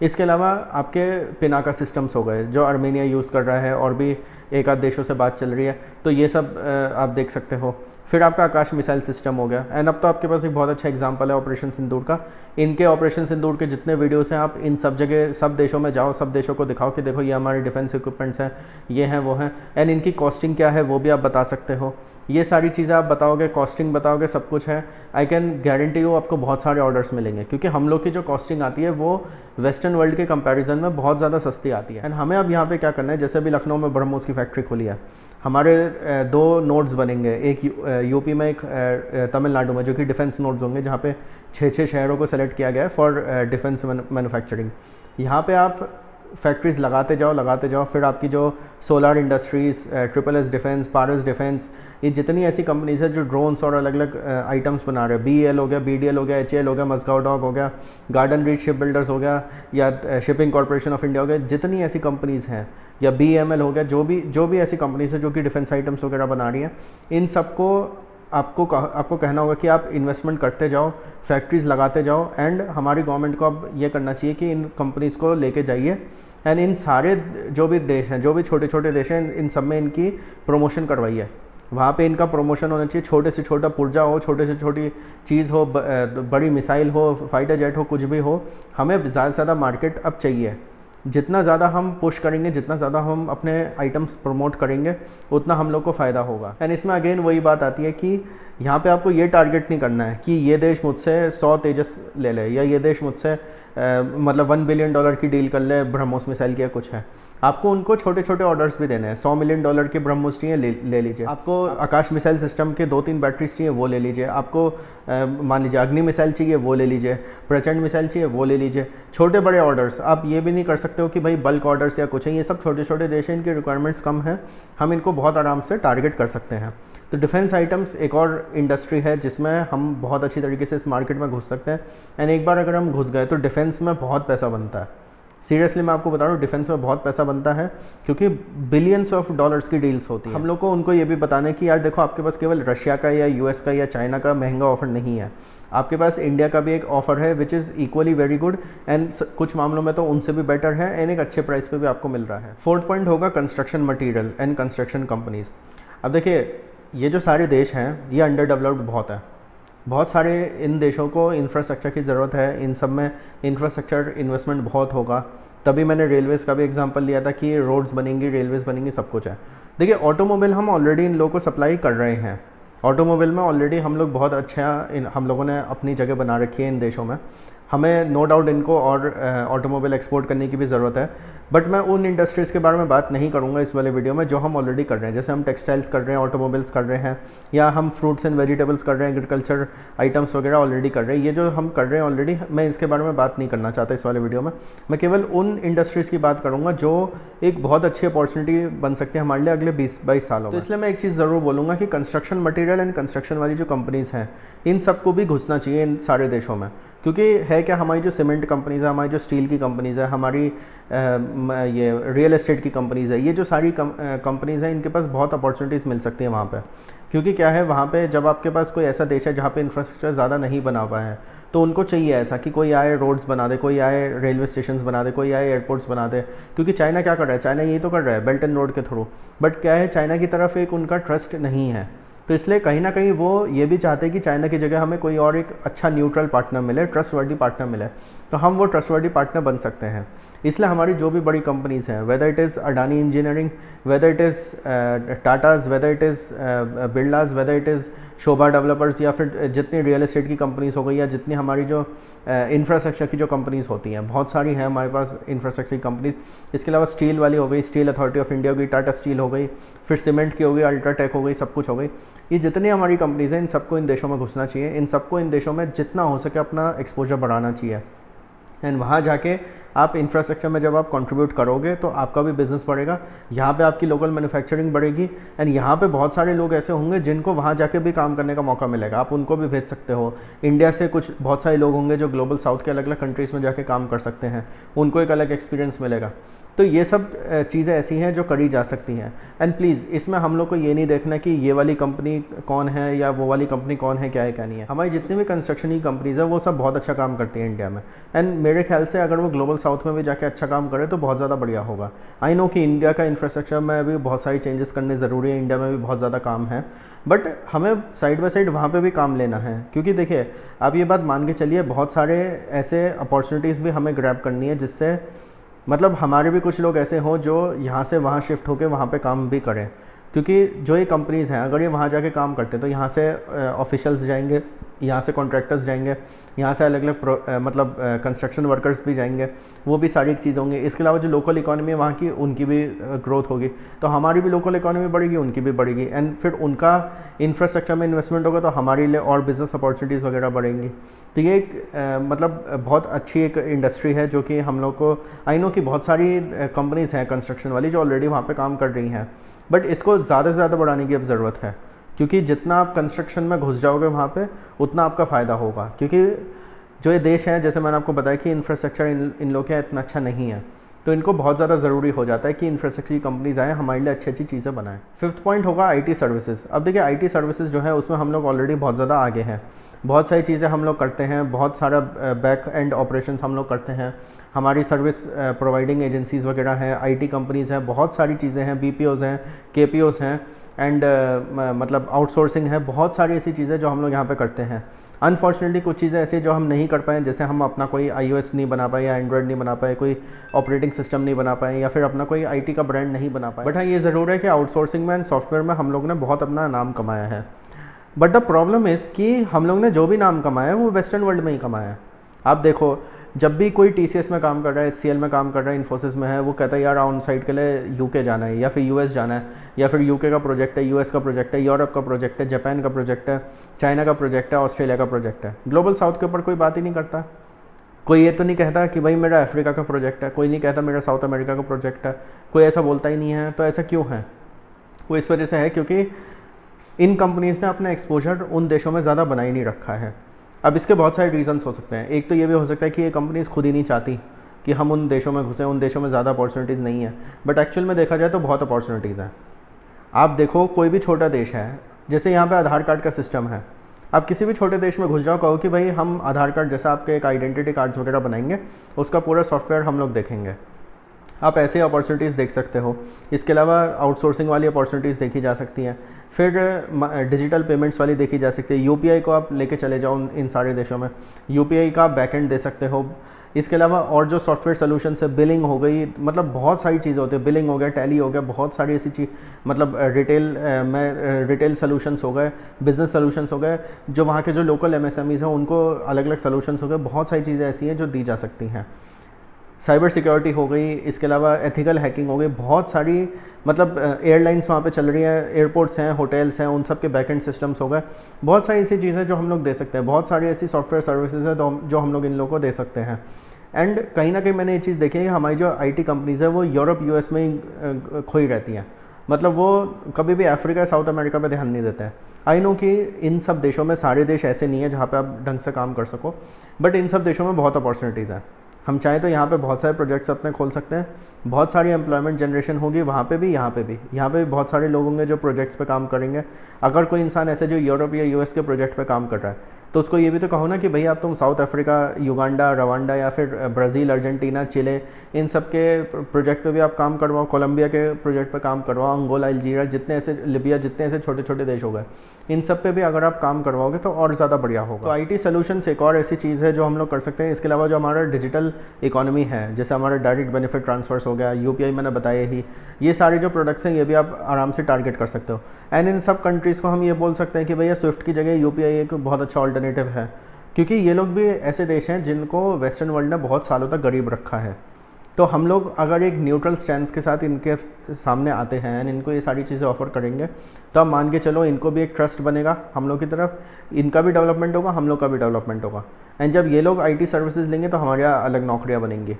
S1: इसके अलावा आपके पिनाका सिस्टम्स हो गए जो अर्मेनिया यूज़ कर रहा है और भी एक आध देशों से बात चल रही है, तो ये सब आप देख सकते हो। फिर आपका आकाश मिसाइल सिस्टम हो गया, एंड अब तो आपके पास एक बहुत अच्छा एग्जांपल है ऑपरेशन सिंदूर का। इनके ऑपरेशन सिंदूर के जितने वीडियोस हैं आप इन सब जगह, सब देशों में जाओ, सब देशों को दिखाओ कि देखो ये हमारे डिफेंस इक्विपमेंट्स हैं, ये हैं, वो हैं, एंड इनकी कॉस्टिंग क्या है वो भी आप बता सकते हो। ये सारी चीज़ें आप बताओगे, कॉस्टिंग बताओगे, सब कुछ है, आई कैन गारंटी यू आपको बहुत सारे ऑर्डर्स मिलेंगे क्योंकि हम लोग की जो कॉस्टिंग आती है वो वेस्टर्न वर्ल्ड के कंपैरिजन में बहुत ज़्यादा सस्ती आती है। एंड हमें अब यहाँ पे क्या करना है, जैसे अभी लखनऊ में ब्रह्मोस की फैक्ट्री खुली है, हमारे 2 नोड्स बनेंगे, एक यूपी में, एक तमिलनाडु में, जो कि डिफेंस नोड्स होंगे जहाँ पे 6 शहरों को सेलेक्ट किया गया है फॉर डिफेंस मैन्युफैक्चरिंग। यहाँ पे आप फैक्ट्रीज़ लगाते जाओ, फिर आपकी जो सोलर इंडस्ट्रीज़, SSS डिफेंस, पारस डिफेंस, ये जितनी ऐसी कंपनीज़ है जो ड्रोन्स और अलग अलग आइटम्स बना रहे हैं, BEL हो गया, BDL हो गया, HAL हो गया, मस्गाव डॉक हो गया, गार्डन रीच शिप बिल्डर्स हो गया, या शिपिंग कॉर्पोरेशन ऑफ इंडिया हो गया, जितनी ऐसी कंपनीज़ हैं, या BML हो गया, जो भी ऐसी कंपनीज़ है जो कि डिफेंस आइटम्स वगैरह बना रही हैं, इन सबको आपको कहना होगा कि आप इन्वेस्टमेंट करते जाओ, फैक्ट्रीज़ लगाते जाओ, एंड हमारी गवर्नमेंट को अब ये करना चाहिए कि इन कंपनीज़ को लेके जाइए एंड इन सारे जो भी देश हैं, जो भी छोटे छोटे देश हैं, इन सब में इनकी प्रमोशन करवाइए। वहाँ पे इनका प्रमोशन होना चाहिए, छोटे से छोटा पुर्जा हो, छोटे से छोटी चीज़ हो, बड़ी मिसाइल हो, फाइटर जेट हो, कुछ भी हो, हमें ज़्यादा से ज़्यादा मार्केट अब चाहिए। जितना ज़्यादा हम पुश करेंगे, जितना ज़्यादा हम अपने आइटम्स प्रमोट करेंगे, उतना हम लोग को फ़ायदा होगा। एंड इसमें अगेन वही बात आती है कि यहाँ पे आपको ये टारगेट नहीं करना है कि ये देश मुझसे 100 तेजस ले ले, या ये देश मुझसे मतलब $1 बिलियन की डील कर ले ब्रह्मोस मिसाइल की या कुछ है। आपको उनको छोटे छोटे ऑर्डर्स भी देने हैं। $100 मिलियन के ब्रह्मोस चाहिए, ले लीजिए। आपको आकाश मिसाइल सिस्टम के 2-3 बैटरीज चाहिए, वो ले लीजिए। आपको मान लीजिए अग्नि मिसाइल चाहिए, वो ले लीजिए। प्रचंड मिसाइल चाहिए, वो ले लीजिए। छोटे बड़े ऑर्डर्स, आप ये भी नहीं कर सकते हो कि भाई बल्क ऑर्डर्स या कुछ है, ये सब छोटे छोटे देश हैं, इनकी रिक्वायरमेंट्स कम है, हम इनको बहुत आराम से टारगेट कर सकते हैं। तो डिफेंस आइटम्स एक और इंडस्ट्री है जिसमें हम बहुत अच्छी तरीके से इस मार्केट में घुस सकते हैं। एंड एक बार अगर हम घुस गए तो डिफेंस में बहुत पैसा बनता है। सीरियसली मैं आपको बता रहा हूँ, डिफेंस में बहुत पैसा बनता है, क्योंकि बिलियंस ऑफ डॉलर्स की डील्स होती है। हम लोग को उनको ये भी बताना है कि यार देखो, आपके पास केवल रशिया का या US का या चाइना का महंगा ऑफर नहीं है, आपके पास इंडिया का भी एक ऑफर है which is equally very good, and कुछ मामलों में तो उनसे भी बेटर है, एंड एक अच्छे प्राइस पे भी आपको मिल रहा है। 4th पॉइंट होगा construction material and construction companies. अब देखिए, ये जो सारे देश हैं ये अंडर डेवलप्ड बहुत है। बहुत सारे इन देशों को इंफ्रास्ट्रक्चर की ज़रूरत है, इन सब में इंफ्रास्ट्रक्चर इन्वेस्टमेंट बहुत होगा। तभी मैंने रेलवेज़ का भी एग्जांपल लिया था कि रोड्स बनेंगी, रेलवेज़ बनेंगी, सब कुछ है। देखिए, ऑटोमोबाइल हम ऑलरेडी इन लोगों को सप्लाई कर रहे हैं। ऑटोमोबाइल में ऑलरेडी हम लोग बहुत अच्छा हम लोगों ने अपनी जगह बना रखी है इन देशों में। हमें नो डाउट इनको और ऑटोमोबाइल एक्सपोर्ट करने की भी ज़रूरत है, बट मैं उन इंडस्ट्रीज़ के बारे में बात नहीं करूंगा इस वाले वीडियो में जो हम ऑलरेडी कर रहे हैं। जैसे हम टेक्सटाइल्स कर रहे हैं, ऑटोमोबाइल्स कर रहे हैं, या हम फ्रूट्स एंड वेजिटेबल्स कर रहे हैं, एग्रीकल्चर आइटम्स वगैरह ऑलरेडी कर रहे हैं। ये जो हम कर रहे हैं ऑलरेडी, मैं इसके बारे में बात नहीं करना चाहता इस वाले वीडियो में। मैं केवल उन इंडस्ट्रीज़ की बात करूँगा जो एक बहुत अच्छी अपॉर्चुनिटी बन सकती है हमारे लिए अगले 20-22 सालों में। तो इसलिए मैं एक चीज़ ज़रूर बोलूँगा कि कंस्ट्रक्शन मटीरियल एंड कंस्ट्रक्शन वाली जो कंपनीज़ हैं, इन सबको भी घुसना चाहिए इन सारे देशों में। क्योंकि है क्या, हमारी जो सीमेंट कंपनीज़ है, हमारी जो स्टील की कंपनीज़ है, हमारी ये रियल एस्टेट की कंपनीज़ है, ये जो सारी कंपनीज़ हैं, इनके पास बहुत अपॉर्चुनिटीज़ मिल सकती है वहाँ पे। क्योंकि क्या है, वहाँ पे जब आपके पास कोई ऐसा देश है जहाँ पे इंफ्रास्ट्रक्चर ज़्यादा नहीं बना हुआ है, तो उनको चाहिए ऐसा कि कोई आए रोड्स बना दे, कोई आए रेलवे स्टेशन बना दे, कोई आए एयरपोर्ट्स बना दे। क्योंकि चाइना क्या कर रहा है, चाइना यही तो कर रहा है बेल्ट एंड रोड के थ्रू, बट क्या है, चाइना की तरफ एक उनका ट्रस्ट नहीं है। तो इसलिए कहीं ना कहीं वो ये भी चाहते हैं कि चाइना की जगह हमें कोई और एक अच्छा न्यूट्रल पार्टनर मिले, ट्रस्टवर्दी पार्टनर मिले, तो हम वो ट्रस्टवर्दी पार्टनर बन सकते हैं। इसलिए हमारी जो भी बड़ी कंपनीज़ हैं, whether it is Adani engineering, whether it is Tatas, whether it is Birlas, whether it is Shobha developers, या फिर जितनी रियल एस्टेट की कंपनीज़ हो गई, या जितनी हमारी जो इंफ्रास्ट्रक्चर की जो कंपनीज़ होती हैं, बहुत सारी हैं हमारे पास इंफ्रास्ट्रक्चर की कंपनीज़। इसके अलावा स्टील वाली हो गई, स्टील अथॉरिटी ऑफ इंडिया हो गई, टाटा स्टील हो गई, फिर सीमेंट की हो गई, अल्ट्राटेक हो गई, सब कुछ हो गई। ये जितनी हमारी कंपनीज़ हैं, इन सबको इन देशों में घुसना चाहिए। इन सबको इन देशों में जितना हो सके अपना एक्सपोजर बढ़ाना चाहिए। एंड वहाँ जाके आप इंफ्रास्ट्रक्चर में जब आप कंट्रीब्यूट करोगे तो आपका भी बिजनेस बढ़ेगा, यहाँ पे आपकी लोकल मैन्युफैक्चरिंग बढ़ेगी, एंड यहाँ पे बहुत सारे लोग ऐसे होंगे जिनको वहाँ जाके भी काम करने का मौका मिलेगा। आप उनको भी भेज सकते हो। इंडिया से कुछ बहुत सारे लोग होंगे जो ग्लोबल साउथ के अलग अलग कंट्रीज़ में जाके काम कर सकते हैं, उनको एक अलग एक्सपीरियंस मिलेगा। तो ये सब चीज़ें ऐसी हैं जो करी जा सकती हैं। एंड प्लीज़ इसमें हम लोग को ये नहीं देखना कि ये वाली कंपनी कौन है या वो वाली कंपनी कौन है, क्या है क्या नहीं है। हमारी जितनी भी कंस्ट्रक्शन की कंपनीज़ है वो सब बहुत अच्छा काम करती हैं इंडिया में, एंड मेरे ख्याल से अगर वो ग्लोबल साउथ में भी जाके अच्छा काम करे तो बहुत ज़्यादा बढ़िया होगा। आई नो कि इंडिया का इंफ्रास्ट्रक्चर में भी बहुत सारी चेंजेस करने ज़रूरी है, इंडिया में भी बहुत ज़्यादा काम है, बट हमें साइड बाय साइड वहाँ पे भी काम लेना है। क्योंकि देखिए, आप ये बात मान के चलिए, बहुत सारे ऐसे अपॉर्चुनिटीज़ भी हमें ग्रैब करनी है जिससे मतलब हमारे भी कुछ लोग ऐसे हों जो यहाँ से वहाँ शिफ्ट होकर वहाँ पे काम भी करें। क्योंकि जो ये कंपनीज़ हैं, अगर ये वहाँ जाके काम करते हैं तो यहाँ से ऑफिशियल्स जाएंगे, यहाँ से कॉन्ट्रैक्टर्स जाएंगे, यहाँ से अलग अलग मतलब कंस्ट्रक्शन वर्कर्स भी जाएंगे, वो भी सारी चीज़ होंगी। इसके अलावा जो लोकल इकॉनमी है वहाँ की, उनकी भी ग्रोथ होगी, तो हमारी भी लोकल इकॉनमी बढ़ेगी, उनकी भी बढ़ेगी, एंड फिर उनका इंफ्रास्ट्रक्चर में इन्वेस्टमेंट होगा तो हमारे लिए और बिज़नेस अपॉर्चुनिटीज़ वगैरह बढ़ेंगी। तो ये एक मतलब बहुत अच्छी एक इंडस्ट्री है जो कि हम लोग को, आई नो कि बहुत सारी कंपनीज़ हैं कंस्ट्रक्शन वाली जो ऑलरेडी वहाँ पे काम कर रही हैं, बट इसको ज़्यादा से ज़्यादा बढ़ाने की अब ज़रूरत है, क्योंकि जितना आप कंस्ट्रक्शन में घुस जाओगे वहाँ पे उतना आपका फ़ायदा होगा। क्योंकि जो ये देश है, जैसे मैंने आपको बताया कि इंफ्रास्ट्रक्चर इन लोग के इतना अच्छा नहीं है, तो इनको बहुत ज़्यादा ज़रूरी हो जाता है कि इंफ्रास्ट्रक्चर की कंपनीज आएँ, हमारे लिए अच्छी अच्छी चीज़ें बनाएं। फिफ्थ पॉइंट होगा आईटी सर्विसेज। अब देखिए आईटी सर्विसेज जो है उसमें हम लोग ऑलरेडी बहुत ज़्यादा आगे हैं, बहुत सारी चीज़ें हम लोग करते हैं, बहुत सारा बैक एंड ऑपरेशंस हम लोग करते हैं, हमारी सर्विस प्रोवाइडिंग एजेंसीज़ वगैरह हैं, आईटी कंपनीज़ हैं, बहुत सारी चीज़ें हैं, बीपीओज़ हैं, केपीओज़ हैं, एंड मतलब आउटसोर्सिंग है, बहुत सारी ऐसी चीज़ें जो हम लोग यहाँ पे करते हैं। अनफॉर्चुनेटली कुछ चीज़ें ऐसी जो हम नहीं कर पाए, जैसे हम अपना कोई iOS नहीं बना पाए या एंड्रॉयड नहीं बना पाए, कोई ऑपरेटिंग सिस्टम नहीं बना पाए, या फिर अपना कोई आईटी का ब्रांड नहीं बना पाए। बट हाँ, ये ज़रूर है कि आउटसोर्सिंग में एंड सॉफ्टवेयर में हम लोग ने बहुत अपना नाम कमाया है। बट द प्रॉब्लम इज़ कि हम लोग ने जो भी नाम कमाया है वो वेस्टर्न वर्ल्ड में ही कमाया है। आप देखो, जब भी कोई TCS में काम कर रहा है, HCL में काम कर रहा है, इन्फोसिस में है, वो कहता है यार ऑन साइट के लिए यूके जाना है, या फिर यूएस जाना है, या फिर यूके का प्रोजेक्ट है, यूएस का प्रोजेक्ट है, यूरोप का प्रोजेक्ट है, जापान का प्रोजेक्ट है, चाइना का प्रोजेक्ट है, ऑस्ट्रेलिया का प्रोजेक्ट है। ग्लोबल साउथ के ऊपर कोई बात ही नहीं करता। कोई ये तो नहीं कहता कि भाई मेरा अफ्रीका का प्रोजेक्ट है, कोई नहीं कहता मेरा साउथ अमेरिका का प्रोजेक्ट है, कोई ऐसा बोलता ही नहीं है। तो ऐसा क्यों है? वो इस वजह से है क्योंकि इन कंपनीज़ ने अपना एक्सपोजर उन देशों में ज़्यादा बना ही नहीं रखा है। अब इसके बहुत सारे रीजंस हो सकते हैं। एक तो ये भी हो सकता है कि ये कंपनीज़ खुद ही नहीं चाहती कि हम उन देशों में घुसें, उन देशों में ज़्यादा अपॉर्चुनिटीज़ नहीं है, बट एक्चुअल में देखा जाए तो बहुत अपॉर्चुनिटीज़ हैं। आप देखो, कोई भी छोटा देश है, जैसे यहाँ पे आधार कार्ड का सिस्टम है, आप किसी भी छोटे देश में घुस जाओ, कहो कि भाई हम आधार कार्ड जैसा आपके एक आइडेंटिटी कार्ड्स वगैरह बनाएंगे, उसका पूरा सॉफ्टवेयर हम लोग देखेंगे। आप ऐसे अपॉर्चुनिटीज़ देख सकते हो। इसके अलावा आउटसोर्सिंग वाली अपॉर्चुनिटीज़ देखी जा सकती हैं, फिर डिजिटल पेमेंट्स वाली देखी जा सकती है। यूपीआई को आप लेके चले जाओ इन सारे देशों में, यूपीआई का बैकएंड दे सकते हो। इसके अलावा और जो सॉफ्टवेयर सोल्यूशन है, बिलिंग हो गई, मतलब बहुत सारी चीज़ें होती है, बिलिंग हो गया, टैली हो गया, बहुत सारी ऐसी चीज़, मतलब रिटेल सोल्यूशंस हो गए, बिजनेस सोल्यूशंस हो गए, जो वहाँ के जो लोकल MSMEs हैं उनको अलग अलग सोल्यूशंस हो गए। बहुत सारी चीज़ें ऐसी हैं जो दी जा सकती हैं। साइबर सिक्योरिटी हो गई, इसके अलावा एथिकल हैकिंग हो गई, बहुत सारी, मतलब एयरलाइंस वहाँ पे चल रही हैं, एयरपोर्ट्स हैं, होटल्स हैं, उन सब के बैकएंड सिस्टम्स हो गए। बहुत सारी ऐसी चीज़ें जो हम लोग दे सकते हैं, बहुत सारी ऐसी सॉफ्टवेयर सर्विसेज हैं जो हम लोग इन लोगों को दे सकते हैं। एंड कहीं ना कहीं मैंने ये चीज़ देखी है कि हमारी जो आईटी कंपनीज़ है वो यूरोप US में ही खोई रहती हैं, मतलब वो कभी भी अफ्रीका साउथ अमेरिका पे ध्यान नहीं देते हैं। आई नो कि इन सब देशों में सारे देश ऐसे नहीं है जहाँ पे आप ढंग से काम कर सको, बट इन सब देशों में बहुत अपॉर्चुनिटीज़ हैं। हम चाहें तो यहाँ पे बहुत सारे प्रोजेक्ट्स अपने खोल सकते हैं, बहुत सारी एम्प्लॉयमेंट जनरेशन होगी वहाँ पे भी, यहाँ पे भी बहुत सारे लोग होंगे जो प्रोजेक्ट्स पे काम करेंगे। अगर कोई इंसान ऐसे जो यूरोप या US के प्रोजेक्ट पे काम कर रहा है, तो उसको ये भी तो कहो ना कि भैया आप तुम साउथ अफ्रीका, युगांडा, रवांडा या फिर ब्राज़ील, अर्जेंटीना, चिले, इन सब के प्रोजेक्ट पे भी आप काम करवाओ, कोलंबिया के प्रोजेक्ट पे काम करवाओ, अंगोला, अल्जीरिया, जितने ऐसे, लिबिया, जितने ऐसे छोटे छोटे देश हो गए, इन सब पे भी अगर आप काम करवाओगे तो और ज़्यादा बढ़िया होगा। तो आईटी सॉल्यूशंस एक और ऐसी चीज़ है जो हम लोग कर सकते हैं। इसके अलावा जो हमारा डिजिटल इकोनॉमी है, जैसे हमारा डायरेक्ट बेनिफिट ट्रांसफर्स हो गया, यूपीआई मैंने बताया ही, ये सारे जो प्रोडक्ट्स हैं ये भी आप आराम से टारगेट कर सकते हो। एंड इन सब कंट्रीज़ को हम ये बोल सकते हैं कि भैया स्विफ्ट की जगह यूपीआई एक बहुत अच्छा ऑल्टरनेटिव है, क्योंकि ये लोग भी ऐसे देश हैं जिनको वेस्टर्न वर्ल्ड ने बहुत सालों तक गरीब रखा है। तो हम लोग अगर एक न्यूट्रल स्टैंड के साथ इनके सामने आते हैं एंड इनको ये सारी चीज़ें ऑफर करेंगे, तो आप मान के चलो इनको भी एक ट्रस्ट बनेगा हम लोग की तरफ, इनका भी डेवलपमेंट होगा, हम लोग का भी डेवलपमेंट होगा। एंड जब ये लोग आईटी सर्विसेज लेंगे तो हमारे यहाँ अलग नौकरियाँ बनेंगी।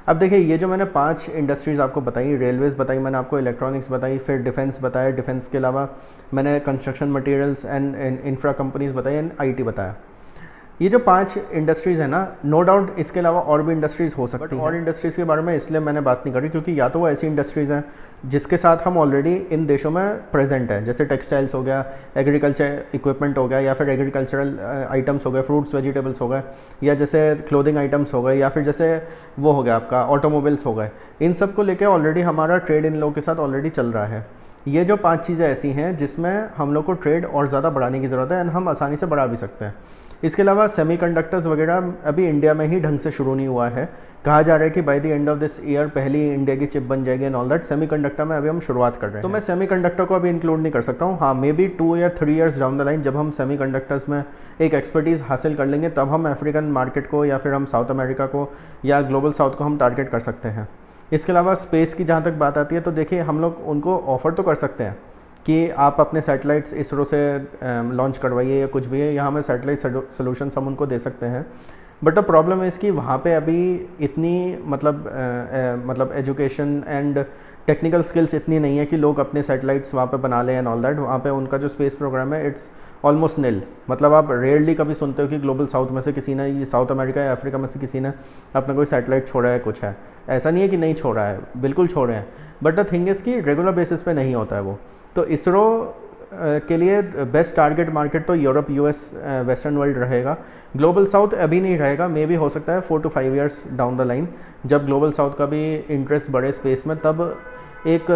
S1: अब देखिए, ये जो मैंने 5 इंडस्ट्रीज़ आपको बताई, रेलवेज़ बताई मैंने आपको, इलेक्ट्रॉनिक्स बताई, फिर डिफेंस बताया, डिफेंस के अलावा मैंने construction materials and infra companies बताई, एंड आईटी बताया। ये जो 5 इंडस्ट्रीज़ है ना, नो डाउट इसके अलावा और भी इंडस्ट्रीज़ हो सकती हैं, और इंडस्ट्रीज़ के बारे में इसलिए मैंने बात नहीं करी क्योंकि या तो वो ऐसी इंडस्ट्रीज़ हैं जिसके साथ हम ऑलरेडी इन देशों में प्रेजेंट हैं, जैसे टेक्सटाइल्स हो गया, एग्रीकल्चर इक्विपमेंट हो गया, या फिर एग्रीकल्चरल आइटम्स हो गए, फ्रूट्स वेजिटेबल्स हो गए, या जैसे क्लोथिंग आइटम्स हो गए, या फिर जैसे वो हो गया आपका ऑटोमोबाइल्स हो गए। इन सब को लेकर ऑलरेडी हमारा ट्रेड इन लोगों के साथ ऑलरेडी चल रहा है। ये जो 5 चीज़ें ऐसी हैं जिसमें हम लोग को ट्रेड और ज़्यादा बढ़ाने की ज़रूरत है, एंड हम आसानी से बढ़ा भी सकते हैं। इसके अलावा सेमीकंडक्टर्स वगैरह अभी इंडिया में ही ढंग से शुरू नहीं हुआ है। कहा जा रहा है कि by the end of this year पहली इंडिया की चिप बन जाएगी एंड ऑल दैट। सेमीकंडक्टर में अभी हम शुरुआत कर रहे हैं, तो मैं सेमीकंडक्टर को अभी इंक्लूड नहीं कर सकता हूँ। हाँ, मे बी 2 या 3 ईयर्स डाउन द लाइन जब हम सेमीकंडक्टर्स में एक एक्सपर्टीज़ हासिल कर लेंगे, तब हम अफ्रीकन मार्केट को या फिर हम साउथ अमेरिका को या ग्लोबल साउथ को हम टारगेट कर सकते हैं। इसके अलावा स्पेस की जहाँ तक बात आती है, तो देखिए हम लोग उनको ऑफ़र तो कर सकते हैं कि आप अपने सैटेलाइट्स इसरो से लॉन्च करवाइए या कुछ भी है, यहाँ हमें सैटेलाइट सोल्यूशन हम उनको दे सकते हैं। बट द प्रॉब्लम है इसकी वहाँ पे अभी इतनी मतलब एजुकेशन एंड टेक्निकल स्किल्स इतनी नहीं है कि लोग अपने सैटेलाइट्स वहाँ पे बना लें एंड ऑल दैट। वहाँ पे उनका जो स्पेस प्रोग्राम है इट्स ऑलमोस्ट नील। मतलब आप रेयरली कभी सुनते हो कि ग्लोबल साउथ में से किसी ने, ये साउथ अमेरिका या अफ्रीका में से किसी ने अपना कोई सैटेलाइट छोड़ा है, कुछ है। ऐसा नहीं है कि नहीं छोड़ा है, बिल्कुल छोड़े हैं, बट द थिंग इज़ कि रेगुलर बेसिस पे नहीं होता है वो। तो इसरो के लिए बेस्ट टारगेट मार्केट तो यूरोप, यूएस, वेस्टर्न वर्ल्ड रहेगा। ग्लोबल साउथ अभी नहीं रहेगा, मे भी हो सकता है 4 to 5 years down the line जब ग्लोबल साउथ का भी इंटरेस्ट बढ़े स्पेस में, तब एक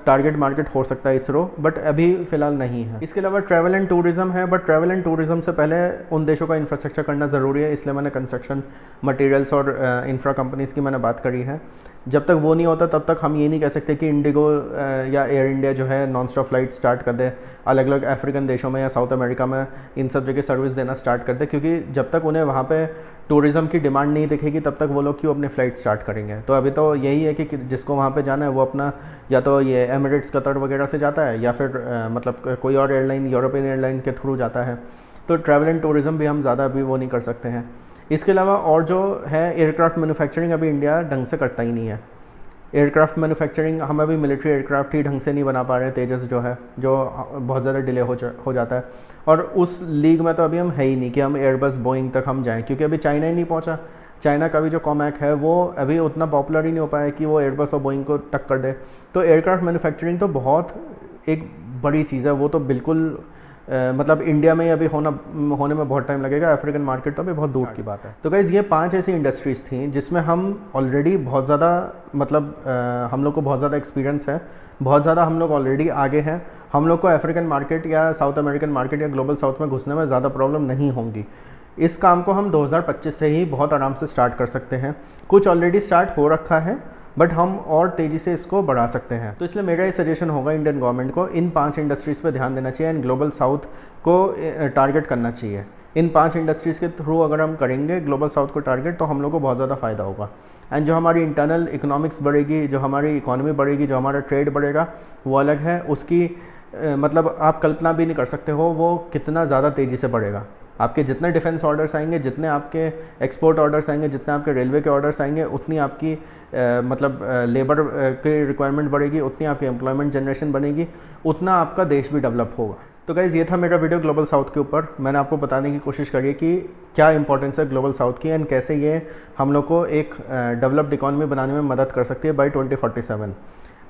S1: टारगेट मार्केट हो सकता है इसरो, बट अभी फ़िलहाल नहीं है। इसके अलावा ट्रैवल एंड टूरिज़्म है, बट ट्रैवल एंड टूरिज़्म से पहले उन देशों का इंफ्रास्ट्रक्चर करना ज़रूरी है, इसलिए मैंने कंस्ट्रक्शन मटेरियल्स और इंफ्रा कंपनीज़ की मैंने बात करी है। जब तक वो नहीं होता तब तक हम ये नहीं कह सकते कि इंडिगो या एयर इंडिया जो है नॉन स्टॉप फ्लाइट स्टार्ट कर दे अलग अलग अफ्रीकन देशों में या साउथ अमेरिका में, इन सब जगह सर्विस देना स्टार्ट कर दे, क्योंकि जब तक उन्हें वहाँ पे टूरिज़्म की डिमांड नहीं दिखेगी तब तक वो लोग क्यों अपने फ़्लाइट स्टार्ट करेंगे। तो अभी तो यही है कि जिसको वहाँ पे जाना है वो अपना या तो ये एमिरेट्स, कतर वगैरह से जाता है, या फिर मतलब कोई और एयरलाइन, यूरोपियन एयरलाइन के थ्रू जाता है। तो ट्रैवल एंड टूरिज़्म भी हम ज़्यादा अभी वो नहीं कर सकते हैं। इसके अलावा और जो है एयरक्राफ्ट मैन्युफैक्चरिंग, अभी इंडिया ढंग से करता ही नहीं है। एयरक्राफ्ट मैन्युफैक्चरिंग हम अभी मिलिट्री एयरक्राफ्ट ही ढंग से नहीं बना पा रहे हैं। तेजस जो है, जो बहुत ज़्यादा डिले हो जाता है, और उस लीग में तो अभी हम है ही नहीं कि हम एयरबस, बोइंग तक हम जाएं, क्योंकि अभी चाइना ही नहीं पहुंचा। चाइना का भी जो कॉमैक है वो अभी उतना पॉपुलर ही नहीं हो पाया कि वो एयरबस और बोइंग को टक्कर दे। तो एयरक्राफ्ट मैन्युफैक्चरिंग तो बहुत एक बड़ी चीज़ है, वो तो बिल्कुल मतलब इंडिया में अभी होने में बहुत टाइम लगेगा। अफ्रीकन मार्केट तो अभी बहुत दूर की बात है। तो गाइज़ ये 5 ऐसी इंडस्ट्रीज़ थी जिसमें हम ऑलरेडी बहुत ज़्यादा मतलब हम लोग को बहुत ज़्यादा एक्सपीरियंस है, बहुत ज़्यादा हम लोग ऑलरेडी आगे हैं। हम लोग को अफ्रीकन मार्केट या साउथ अमेरिकन मार्केट या ग्लोबल साउथ में घुसने में ज़्यादा प्रॉब्लम नहीं होंगी। इस काम को हम 2025 से ही बहुत आराम से स्टार्ट कर सकते हैं। कुछ ऑलरेडी स्टार्ट हो रखा है, बट हम और तेज़ी से इसको बढ़ा सकते हैं। तो इसलिए मेरा ये सजेशन होगा इंडियन गवर्नमेंट को इन 5 इंडस्ट्रीज़ पे ध्यान देना चाहिए एंड ग्लोबल साउथ को टारगेट करना चाहिए। इन 5 इंडस्ट्रीज़ के थ्रू अगर हम करेंगे ग्लोबल साउथ को टारगेट, तो हम लोग को बहुत ज़्यादा फ़ायदा होगा। एंड जो हमारी इंटरनल इकोनॉमिक्स बढ़ेगी, जो हमारी इकोनॉमी बढ़ेगी, जो हमारा ट्रेड बढ़ेगा, वो अलग है। उसकी मतलब आप कल्पना भी नहीं कर सकते हो वो कितना ज़्यादा तेज़ी से बढ़ेगा। आपके जितने डिफेंस ऑर्डर्स आएंगे, जितने आपके एक्सपोर्ट ऑर्डर्स आएंगे, जितने आपके रेलवे के ऑर्डर्स आएंगे, उतनी आपकी मतलब लेबर की रिक्वायरमेंट बढ़ेगी, उतनी आपकी एम्प्लॉयमेंट जनरेशन बनेगी, उतना आपका देश भी डेवलप होगा। तो गाइज़ ये था मेरा वीडियो ग्लोबल साउथ के ऊपर। मैंने आपको बताने की कोशिश करी कि क्या इंपॉर्टेंस है ग्लोबल साउथ की एंड कैसे ये हम लोग को एक डेवलप्ड इकॉनमी बनाने में मदद कर सकती है बाय 2047।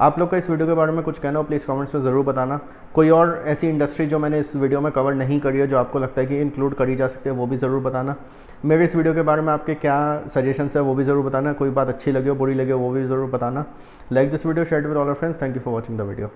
S1: आप लोग का इस वीडियो के बारे में कुछ कहना हो प्लीज़ कमेंट्स में ज़रूर बताना। कोई और ऐसी इंडस्ट्री जो मैंने इस वीडियो में कवर नहीं करी है, जो आपको लगता है कि इंक्लूड करी जा सकती है, वो भी ज़रूर बताना। मेरे इस वीडियो के बारे में आपके क्या सजेशंस है वो भी ज़रूर बताना। कोई बात अच्छी लगी हो, बुरी लगी हो, वो भी ज़रूर बताना। Like this video, share with all your friends. Thank you for watching the video.